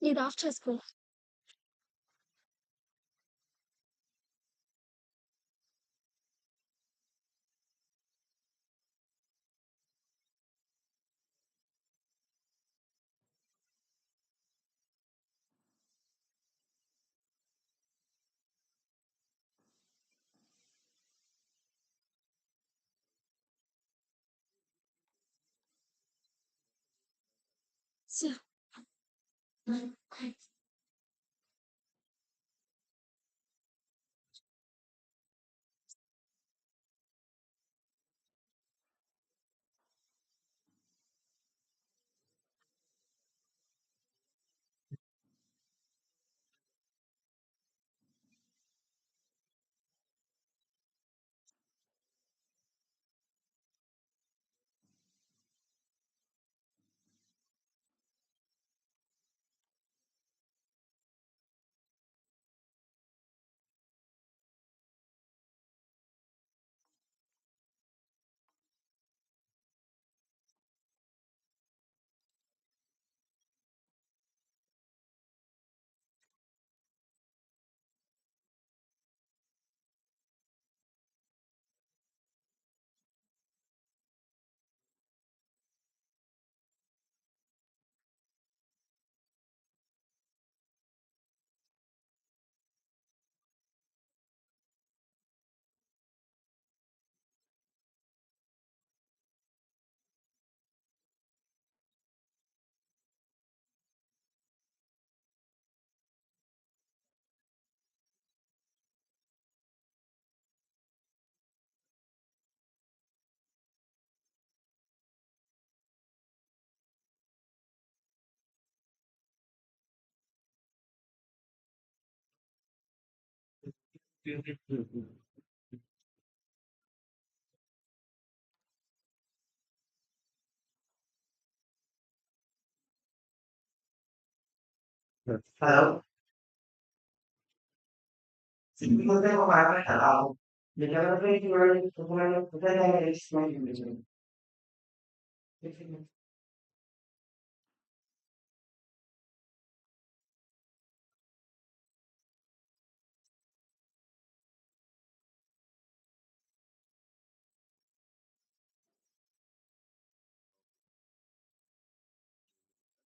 ఇది ఆఫ్ చేసుకో. ఛ! Hello. Sì, mi potevo fare parlavo. Perché avevo preso quello che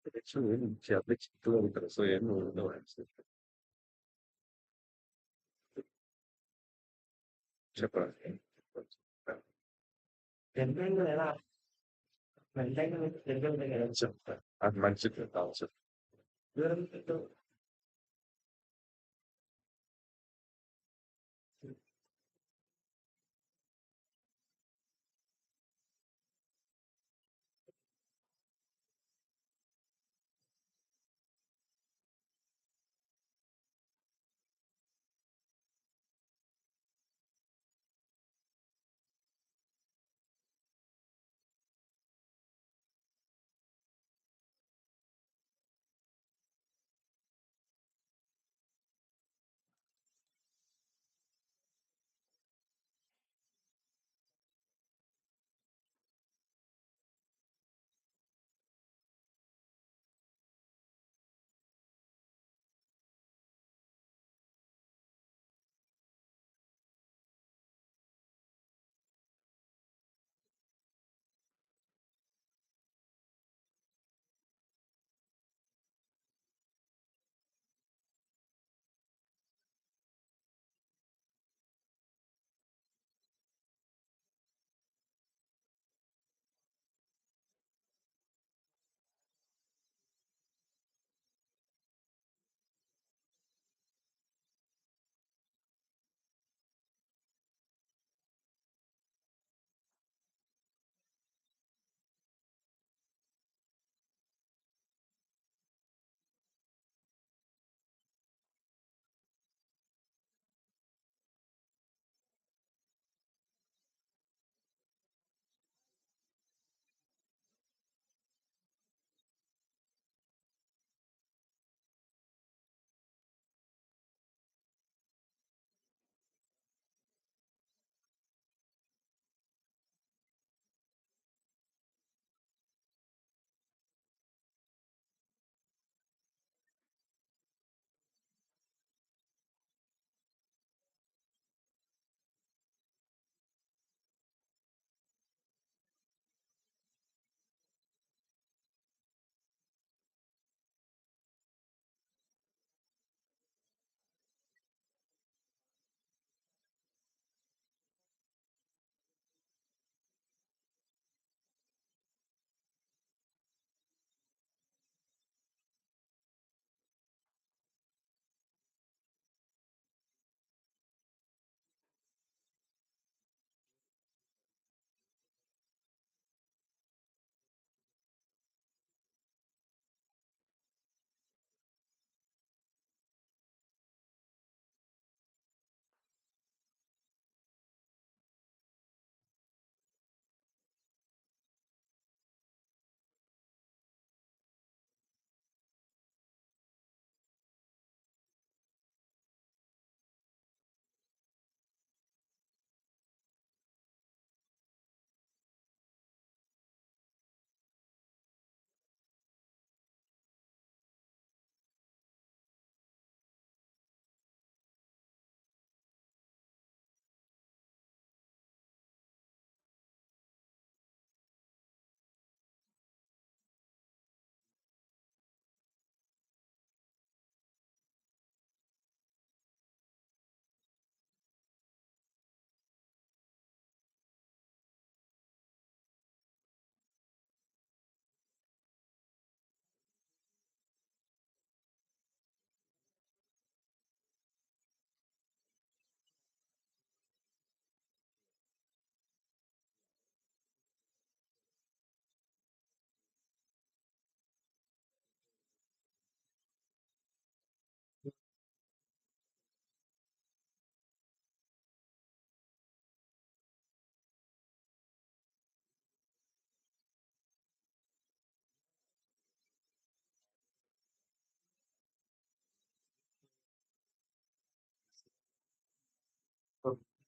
Adesso io non c'è l'eccezione di persone non deve essere. C'è per Dipende dalla dipende dalla c'è a mangiare il calcio.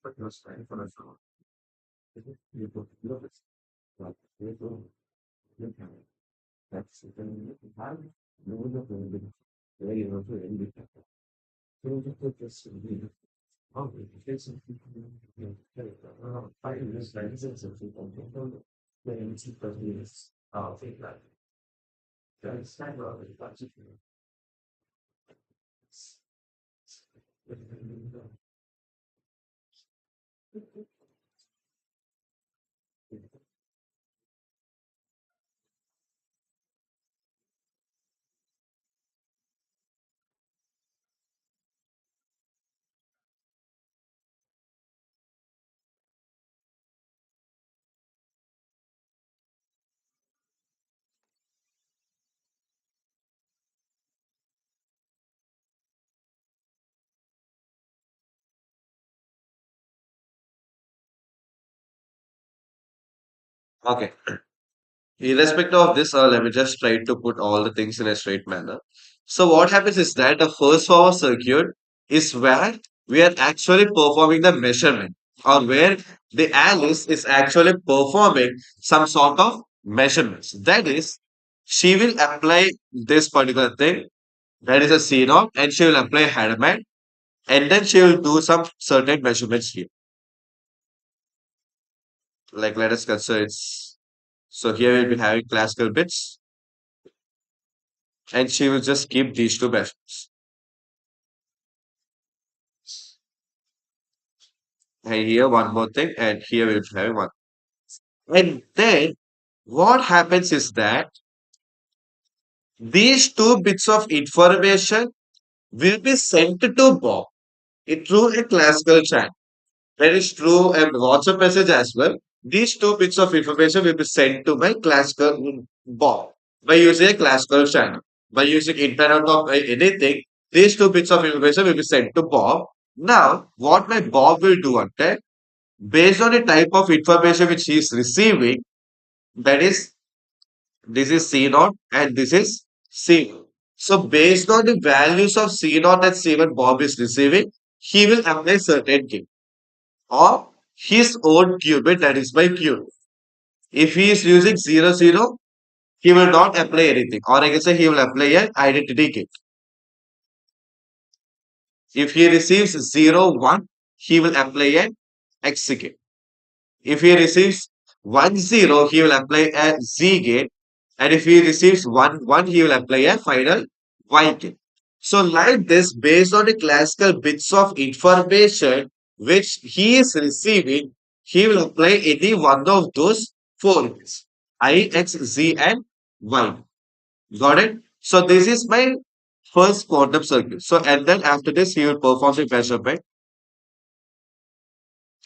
but it was trying for us now. You put looks like you go, you can. That's the thing you have. No one of them very you know to end it. So you put this in the oh, it's a 5 minutes, 9 minutes, and people then it's because it's think like that's kind of a bunch of okay. Irrespective of this, let me just try to put all the things in a straight manner. So what happens is that the first power circuit is where we are actually performing the measurement, or where the Alice is actually performing some sort of measurements. That is, she will apply this particular thing, that is a C naught, and she will apply Hadamard, and then she will do some certain measurements here. Like let us consider it's so here we'll be having classical bits, and she will just keep these two measurements. And here one more thing, and here we'll be having one. And then what happens is that these two bits of information will be sent to Bob through a classical channel. That is true and WhatsApp message as well. These two bits of information will be sent to my classical Bob by using a classical channel. By using internet or anything, these two bits of information will be sent to Bob. Now, what my Bob will do on that, based on the type of information which he is receiving, that is, this is C naught and this is C. So, based on the values of C naught and C what Bob is receiving, he will apply certain gain or his own qubit, that is by Q. If he is using 0, 0, he will not apply anything, or I can say he will apply an identity gate. If he receives 0, 1, he will apply an X gate. If he receives 1, 0, he will apply a Z gate. And if he receives 1, 1, he will apply a final Y gate. So, like this, based on the classical bits of information which he is receiving, he will apply any one of those four gates: I, X, Z, and Y. Got it? So, this is my first quantum circuit. So, and then after this, he will perform the measurement.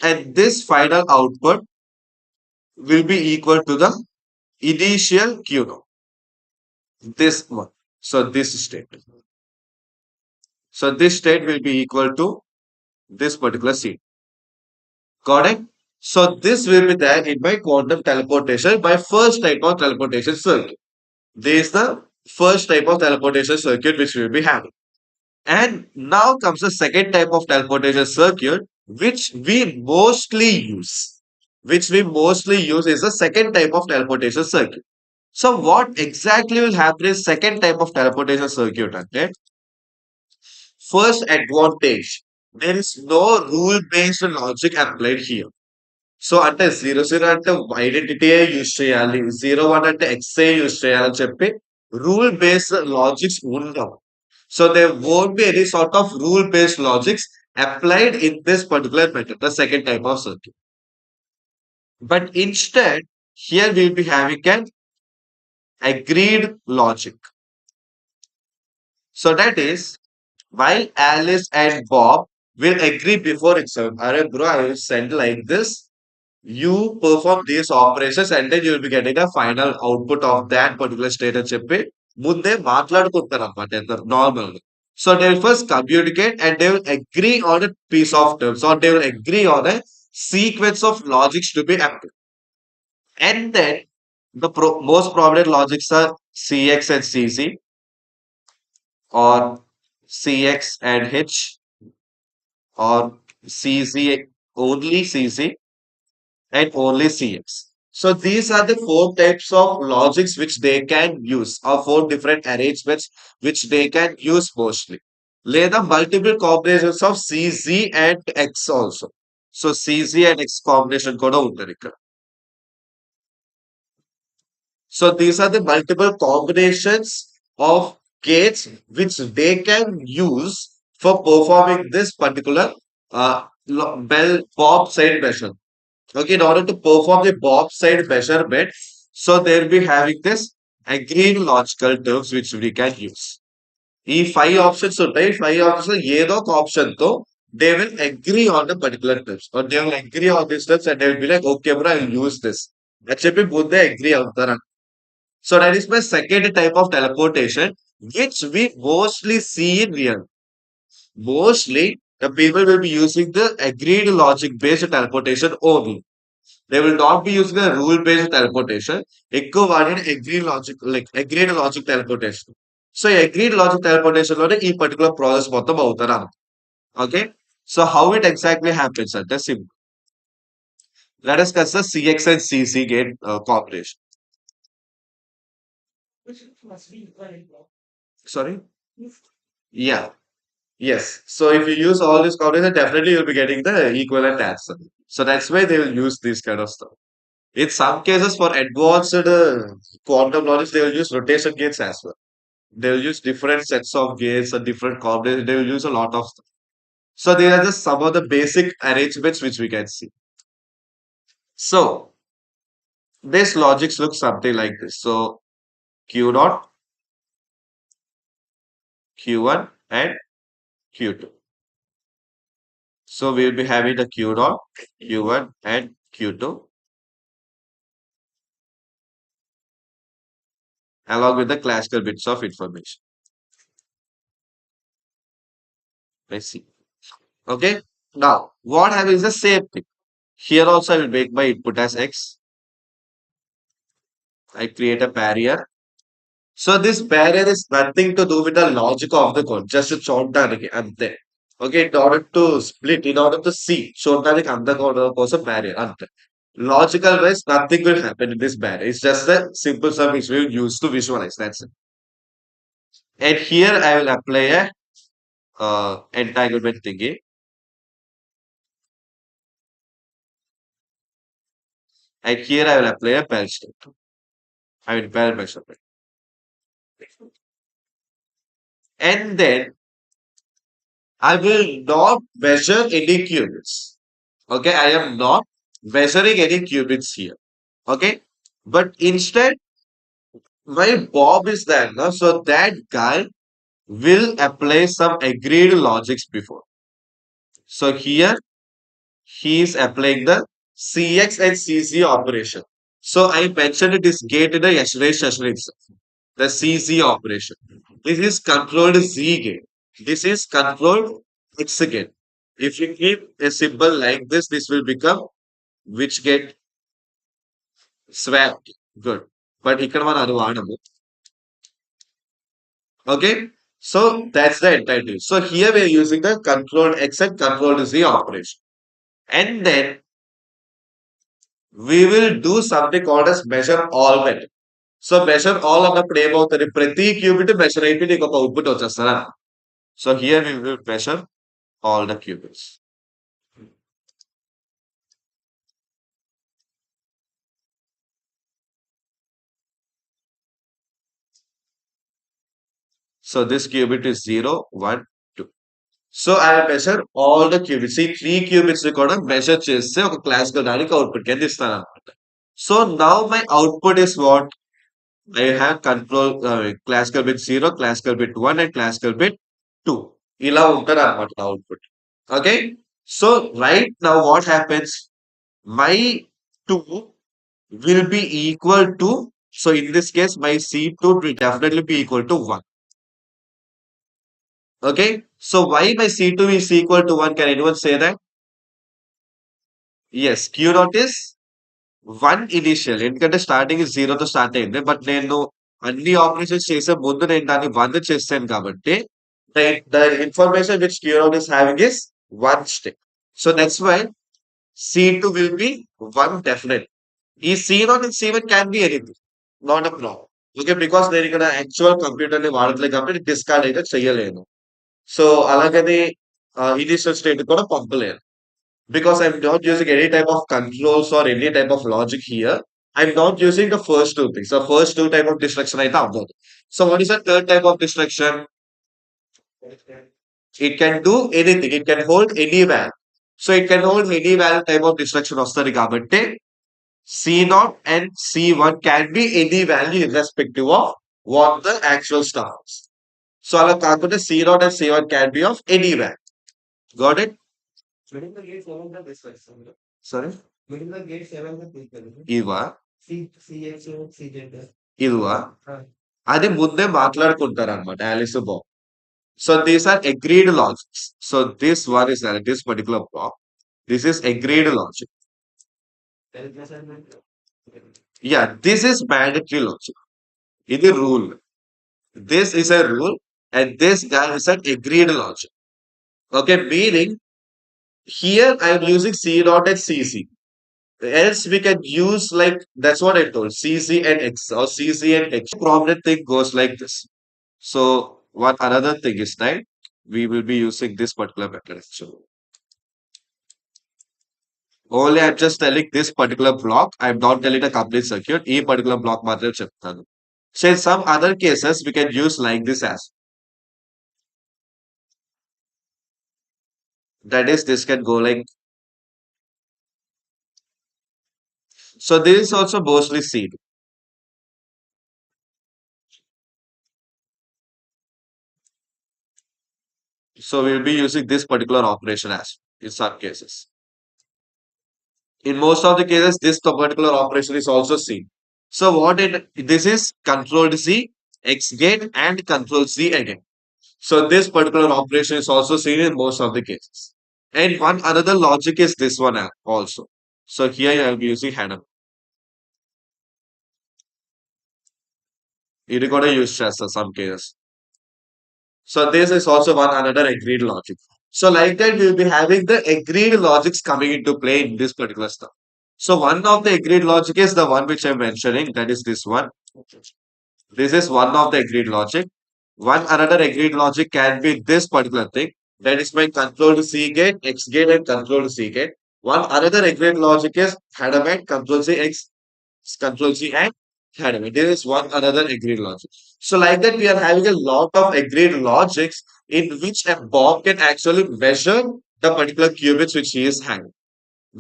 And this final output will be equal to the initial Q naught. This one. So this state. So this state will be equal to this particular state. Got it? So this will be there in my quantum teleportation, my first type of teleportation circuit. This is the first type of teleportation circuit which we will be having. And now comes the second type of teleportation circuit which we mostly use. Which we mostly use is the second type of teleportation circuit. So what exactly will happen is second type of teleportation circuit. Okay? First advantage, there is no rule-based logic applied here. So అంటే 0, 0 అంటే identity use చేయాలి, 0, 1 అంటే XA use చేయాలని చెప్పి rule based logics ఉండవు. So there won't be any sort of rule-based logics applied in this particular method, the second type of circuit. But instead, here we'll be having an agreed logic. So that is, while Alice and Bob will agree before itself, Arey bro, I will send like this. You perform these operations and then you will be getting a final output of that particular state అని చెప్పి ముందే మాట్లాడుకుంటారు అన్నమాట ఇద్దరు normal. So they will first communicate and they will agree on a piece of terms, or they will agree on a sequence of logics to be applied. And then the most prominent logics are CX and CZ, or CX and H, or CZ only CC, and only CX. So these are the four types of logics which they can use, or four different arrangements which they can use mostly. లేదా multiple combinations of CZ and X also. So CZ and X combination కూడా ఉంటుంది ఇక్కడ. So these are the multiple combinations of gates which they can use for performing this particular bell bob side measure. Okay, in order to perform the bob side measurement, so they'll be having this agreed logical terms which we can use. ఈ five options ఉంటాయి. Five options ఏదో ఒక option తో they will agree on the particular terms or they will agree on this terms and they will be like okay bro I will use this అని చెప్పి ముందే agree అవుతారు. So that is my second type of teleportation, which we mostly see in real. Mostly, the people will be using the agreed logic based teleportation only. They will not be using the rule based teleportation. ఎక్కువ వాడిన agreed logic like agreed logic teleportation. So agreed logic teleportation లోనే ఈ particular process మొత్తం అవుతారు. Okay. So how it exactly happens అంటే simple. Let us consider CX and CC gate combination. Sorry. Yeah. Yes. So if you use all these combinations, definitely you'll be getting the equivalent answer. So that's why they will use this kind of stuff. In some cases, for advanced quantum knowledge, they will use rotation gates as well. They will use different sets of gates and different combinations. They will use a lot of stuff. So they are just some of the basic arrangements which we can see. So this logics looks something like this. So Q naught, Q1, and Q2. So we will be having the Q naught, Q1, and Q2 along with the classical bits of information. Let's see. Okay. Now, what happens is the same thing. Here also I will make my input as X. I create a barrier. So this barrier is nothing to do with the logic of the code. Just to చూడడానికి అంతే. Okay. In order to split, in order to see, చూడడానికి అందం కోసం barrier అంతే. Logical wise, nothing will happen in this barrier. It's just a simple sum which we will use to visualize. That's it. And here I will apply a entanglement thingy. And here I will apply a Bell state. I mean Bell measurement. And then I will not measure any qubits. Okay, I am not measuring any qubits here. Okay, but instead, my Bob is there, no? So that guy will apply some agreed logics before. So here he is applying the CX and CC operation. So I mentioned it is gate in the yesterday session itself. The CZ operation. This is controlled Z gate. This is controlled X gate. If you keep a symbol like this will become which gate? Swap. Good. But ఇక్కడ మనం అది వాడము. Okay. So that's the entire. So here we are using the controlled X and controlled Z operation. And then we will do something called as measure all method. So measure all అన్నప్పుడు ఏమవుతుంది ప్రతి qubit measure అయిపోయి నీకు ఒక output వచ్చేస్తారా so here we will measure all the qubits so this qubit is 0 1 2 so I will measure all the qubits ఈ 3 qubits ని కూడా మెషర్ చేస్తే ఒక క్లాసికల్ దానికి అవుట్పుట్ కింద ఇస్తాను అనమాట so now my output is what I have control classical bit 0, classical bit 1 and classical bit 2. ఇలా ఉంటుంది అనమాట output. Okay. So right now what happens? My 2 will be equal to, so in this case my C2 will definitely be equal to 1. Okay. So why my C2 is equal to 1? Can anyone say that? Yes. Q dot is 1 initial ఎందుకంటే starting 0తో start అయింది but నేను అన్ని operations చేసే ముందు నేను దాన్ని 1 చేస్తాను కాబట్టి the information which Q is having is 1 step. So that's why C2 will be 1 definite. ఈ C0 and C1 can be anything. Not a problem. Okay, because నేను ఇక్కడ యాక్చువల్ కంప్యూటర్ ని వాడట్లేదు కాబట్టి డిస్కార్డ్ అయితే చెయ్యలేను. సో అలాగని ఇనిషియల్ స్టేట్ కూడా పంపలేను. Because I'm not using any type of controls or any type of logic here. I'm not using the first two things. The first two type of destruction అయితే అవ్వదు. So what is the third type of destruction? It can do anything. It can hold any value. So it can hold any value type of destruction వస్తది కాబట్టి C0 and C1 can be any value irrespective of what the actual stuff is. So అలా కాకుండా C0 and C1 can be of any value. Got it? Middle the gate seven the destruction. Sorry? Middle the gate seven the people. ఇవా CX CZ. ఇదివా అది ముందే మాట్లాడుకుంటారు అనమాట Alice Bob. So these are agreed logics. So this one is this particular block. This is agreed logic. Yeah, this is mandatory logic. This is rule. This is a rule, and this guy is an agreed logic. Okay, meaning here I am using C dot and CC. Else we can use like that's what I told CC and X or CC and X. Prominent thing goes like this. So what another thing is that we will be using this particular method actually. Only I'm just telling this particular block. I'm not telling a complete circuit. E particular block మాత్రమే చెప్తాను. So in some other cases, we can use like this as. That is, this can go like. So this is also mostly seen. So we'll be using this particular operation as in some cases. In most of the cases, this particular operation is also seen. So what it this is control C, X gate, and control C again. So this particular operation is also seen in most of the cases. And one another logic is this one also. So here I will be using header. ఇది కూడా use చేస్తారు some cases. So this is also one another agreed logic. So like that, we will be having the agreed logics coming into play in this particular stuff. So one of the agreed logic is the one which I'm mentioning, that is this one. This is one of the agreed logic. One another agreed logic can be this particular thing. That is my control to C gate, X gate, and control to C gate. One another agreed logic is Hadamite, control C X, control C, and Hadamite. There is one another agreed logic. So like that, we are having a lot of agreed logics in which a Bob can actually measure the particular qubits which he is having.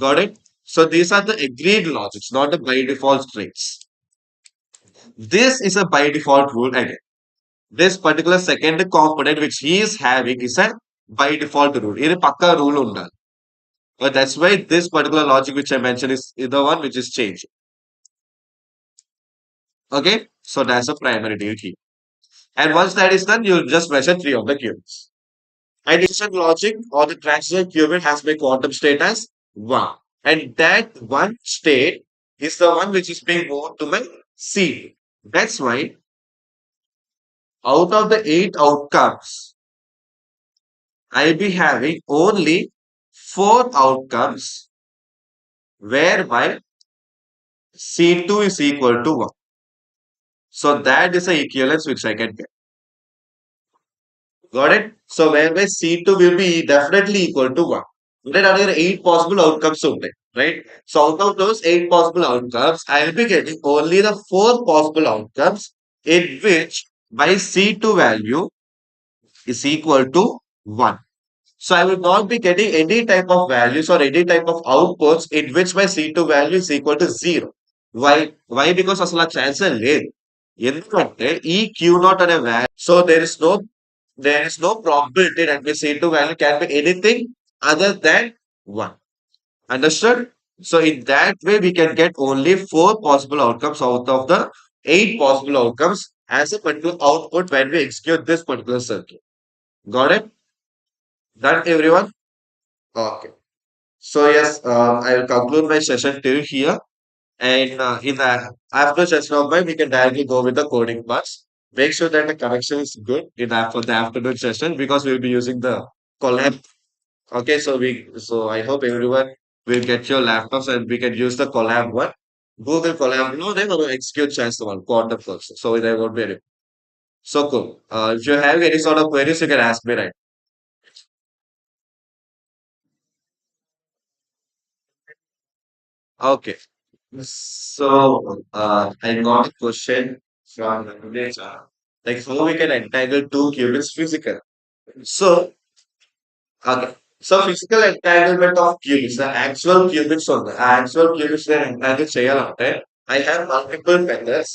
Got it? So these are the agreed logics, not the by default traits. This is a by default rule again. This particular second component which he is having is a by default rule. It is pakka rule undal. But that's why this particular logic which I mentioned is the one which is changed. Okay, so that's a primary deal here. And once that is done, you'll just measure three of the qubits. And instant logic or the transition qubit has my quantum state as 1. And that one state is the one which is being moved to my C. That's why out of the 8 outcomes, I'll be having only 4 outcomes whereby C2 is equal to 1. So that is the equivalence which I can get. Got it? So whereby C2 will be definitely equal to 1. Then another 8 possible outcomes only, right? So out of those 8 possible outcomes, I will be getting only the 4 possible outcomes in which my C2 value is equal to 1. So I will not be getting any type of values or any type of outputs in which my C2 value is equal to 0. Why? Why? Because అసలు ఆ chance లేదు. ఎందుకంటే ఈ Q not అనే value so there is no probability that my C2 value can be anything other than 1. Understood? So in that way, we can get only 4 possible outcomes out of the 8 possible outcomes as a particular output when we execute this particular circuit. Got it? Done, everyone? Okay. So yes, I will conclude my session till here. And in the after session of mine, we can directly go with the coding parts. Make sure that the connection is good in for the afternoon session because we'll be using the collab. Okay, so I hope everyone We'll get your laptops and we can use the collab one. Google collab, no, they're going to execute chance one, quantum first. So they won't be any. So cool. If you have any sort of queries, you can ask me, right? Okay. So, I got a question from the village. Like how we can entangle two qubits physical. So, okay. So physical entanglement of qubits, the actual qubits నేను entangle చేయాలంటే I have multiple methods.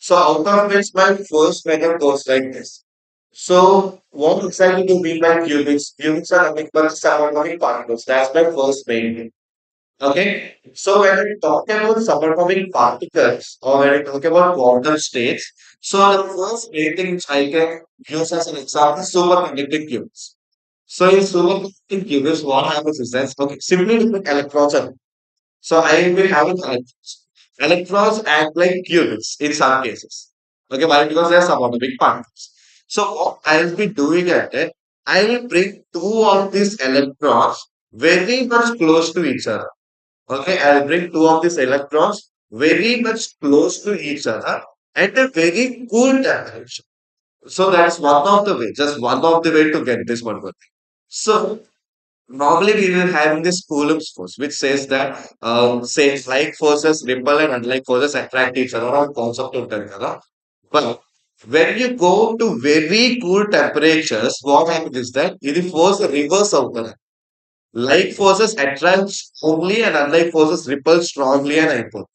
So out of which my first method goes like this. So what exactly do you mean by qubits? Qubits are nothing but subatomic particles. That's my first main thing. Okay. So when we talk about subatomic particles or when we talk about quantum states, so the first main thing which I can use as an example is superconducting qubits. So in superconducting qubits, what happens is that, okay, simply with electrons are. So I will have electrons. Electrons act like qubits in some cases. Okay, why? Because they are subatomic particles. So what I will be doing at it, I will bring two of these electrons very much close to each other. Okay, I'll bring two of these electrons very much close to each other at a very cool temperature. So that's one of the way, just one of the way to get this one. So normally we will have this Coulomb's force, which says that say like forces repel and unlike forces attract each other or concept ఉంటుంది కదా. But when you go to very cool temperatures, what happens is that ఇది force reverse అవుతుంది. Like forces attract strongly and unlike forces repel strongly and అయిపోతుంది.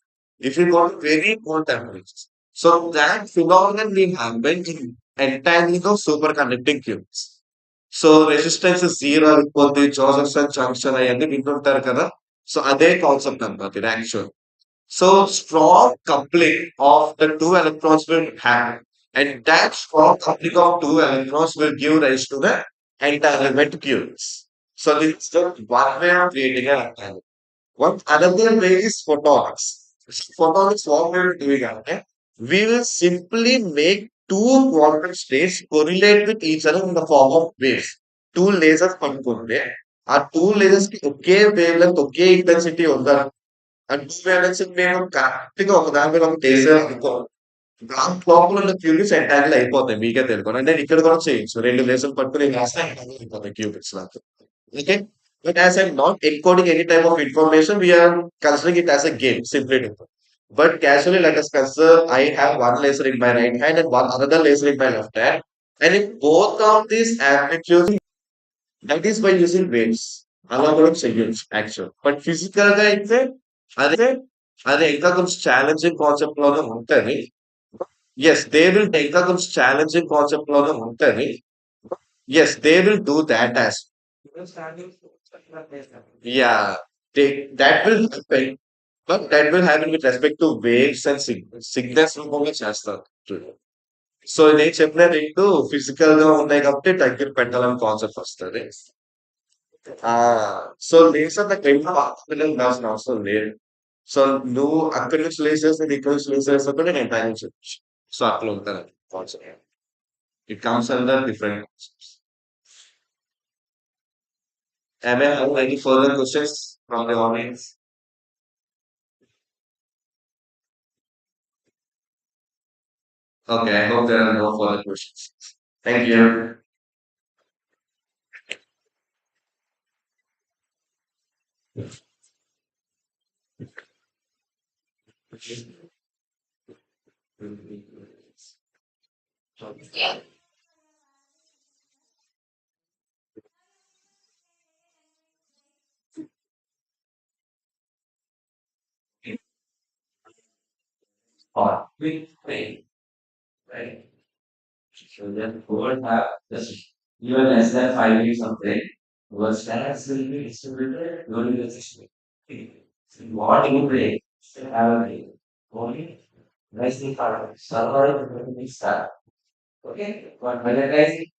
If you go to very cold temperatures. So that phenomenon will happen in entangling of superconducting qubits. So resistance zero అయిపోద్ది జోసెఫ్సన్ junction అవన్నీ వింటుంటారు కదా so అదే concept అన్నమాట ఇది actual so strong coupling of the two electrons will have and that strong coupling of two electrons will give rise to the entanglement qubits. So this is the one way of creating an entanglement. One another way is photonics. Photonics, what we will doing అంటే we will simply make two quantum states correlate with each other in the form of waves. Two lasers పట్టుకుంటే ఆ two lasers కి ఒకే wave length ఒకే intensity ఉండాలి ఆ two wave lengths మేము correct గా ఒక దాని మీద ఒకటి వేసాం అనుకో దాని లోపల ఉన్న క్యూబిట్స్ ఎంటాంగిల్ అయిపోతాయి మీకే తెలుసు అంటే ఇక్కడ కూడా చేయొచ్చు రెండు లేజర్లు పట్టుకుని వేస్తే ఎంటాంగిల్ అయిపోతాయి క్యూబిట్స్ నాకు okay but as I'm not encoding any type of information, we are considering it as a game, simply to put. But casually, let us consider I have one laser in my right hand and one another laser in my left hand. And if both of these amplitudes, that is by using waves. అలా కూడా చెయ్యొచ్చు actual but physical గా అయితే అదే ఇంకా కొంచెం challenging concept లోనే ఉంటుంది ఎస్ దే విల్ ఇంకా కొంచెం ఛాలెంజింగ్ కాన్సెప్ట్ లోనే ఉంటుంది yes they will do that as yeah, that will happen, but that will happen with respect to waves and signals రూపంలో చేస్తారు. సో నేను చెప్పిన రెండు ఫిజికల్ గా ఉన్నాయి కాబట్టి దగ్గర పెట్టాలని కాన్సెప్ట్ వస్తుంది. సో లేసర్ నాకు రెండు హాస్పిటల్ ఉండాల్సిన అవసరం లేదు. సో నువ్వు అక్కడి నుంచి లేసేసి నేను ఇక్కడ నుంచి లేసేసి కూడా నేను టైం చెప్పచ్చు. సో అట్లా ఉంటుంది concept. It comes under different concepts. Am I having any further questions from the audience? Okay, I hope there are no further questions. Thank you. Quick thing, right? So then word have just even less than 5 minutes of break. Word standards will be distributed during the session. What you break, still have a break. Only rising part. Server will be start. Okay? But when it rising,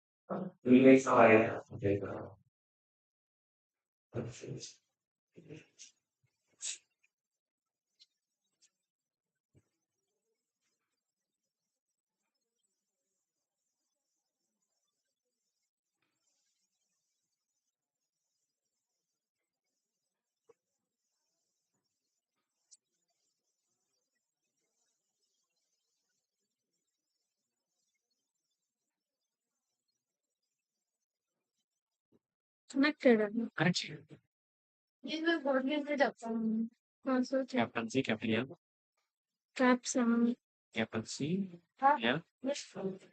we make some idea. Okay. Connected. Correct. దీనిలో board మీద చెప్తాను. Capital C, capital L, caps capital C, L,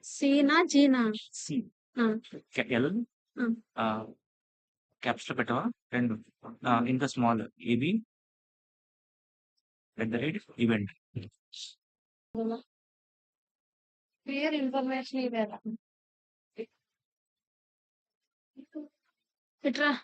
సీనా జీనా C, ఆ, L, ఆ. Caps లో పెట్టవా రెండు, ఇంకా స్మాల్, ఇది ఈవెంట్. క్లియర్ ఇన్ఫర్మేషన్ ఇదేలా ఇట్రా